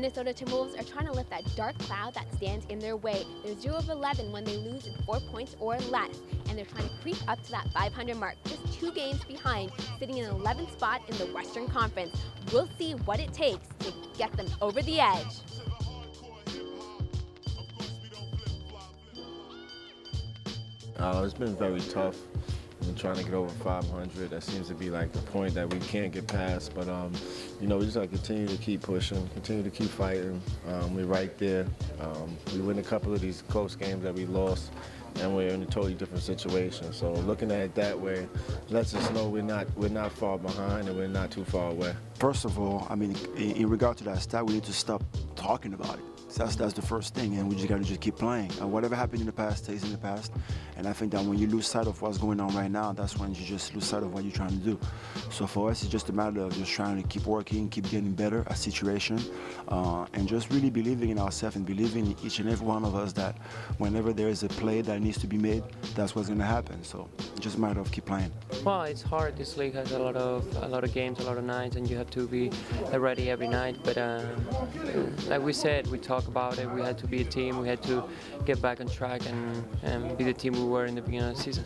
Minnesota Timberwolves are trying to lift that dark cloud that stands in their way. They're 0 of 11 when they lose in 4 points or less, and they're trying to creep up to that 500 mark, just 2 games behind, sitting in 11th spot in the Western Conference. We'll see what it takes to get them over the edge. It's been very tough. We've been trying to get over 500. That seems to be like the point that we can't get past. But, we just got to continue to keep pushing, continue to keep fighting. We're right there. We win a couple of these close games that we lost, and we're in a totally different situation. So looking at it that way lets us know we're not far behind and we're not too far away. First of all, in regard to that stat, we need to stop talking about it. So that's the first thing, and we just got to keep playing. Whatever happened in the past stays in the past, and I think that when you lose sight of what's going on right now, that's when you just lose sight of what you're trying to do. So for us, it's just a matter of just trying to keep working, keep getting better at situation, and just really believing in ourselves and believing in each and every one of us that whenever there is a play that needs to be made, that's what's going to happen. So it's just a matter of keep playing. Well, it's hard. This league has a lot of games, a lot of nights, and you have to be ready every night. But like we said, we talked about it. We had to be a team. We had to get back on track and be the team we were in the beginning of the season.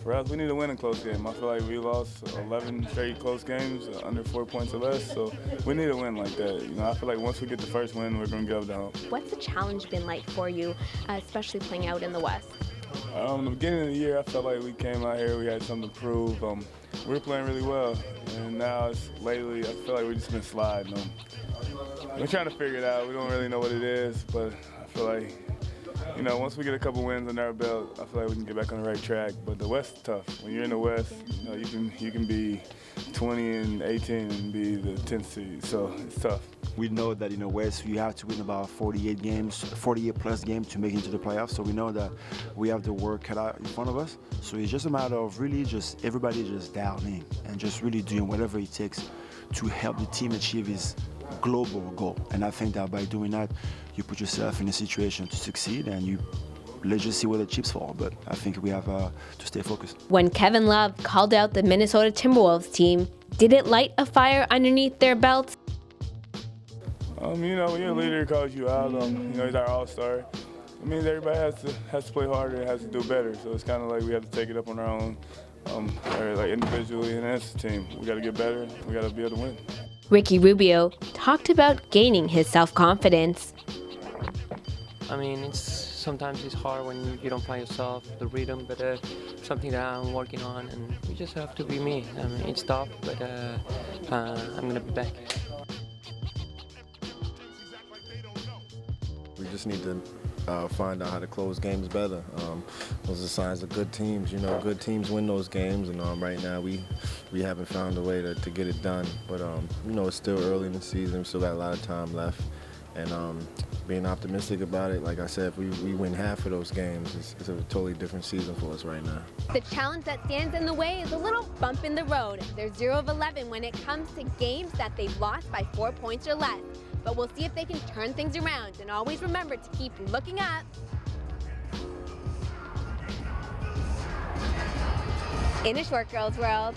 For us, we need to win a close game. I feel like we lost 11 straight close games, under 4 points or less, so we need to win like that. I feel like once we get the first win, we're going to get down. What's the challenge been like for you, especially playing out in the West? The beginning of the year, I felt like we came out here, we had something to prove. We were playing really well, and now lately, I feel like we've just been sliding. We're trying to figure it out. We don't really know what it is, but I feel like, once we get a couple wins under our belt, I feel like we can get back on the right track. But the West is tough. When you're in the West, you can be 20-18 and be the 10th seed, so it's tough. We know that in the West you have to win about 48 plus games to make it into the playoffs. So we know that we have the work cut out in front of us. So it's just a matter of really just everybody just dialing in and just really doing whatever it takes to help the team achieve its global goal. And I think that by doing that, you put yourself in a situation to succeed, and let's just see where the chips fall. But I think we have to stay focused. When Kevin Love called out the Minnesota Timberwolves team, did it light a fire underneath their belts? When you're a leader, he calls you out. He's our all-star. It means everybody has to play harder and has to do better. So it's kind of like we have to take it up on our own, like individually and as a team. We got to get better. We got to be able to win. Ricky Rubio talked about gaining his self-confidence. Sometimes it's hard when you don't find yourself, the rhythm, but something that I'm working on, and you just have to be me. It's tough, but I'm going to be back. We just need to find out how to close games better. Those are signs of good teams. Good teams win those games, and right now we haven't found a way to get it done. But it's still early in the season. We still got a lot of time left, and being optimistic about it. Like I said, if we win half of those games, it's a totally different season for us right now. The challenge that stands in the way is a little bump in the road. They're 0 of 11 when it comes to games that they've lost by 4 points or less. But we'll see if they can turn things around, and always remember to keep looking up. In a short girl's world.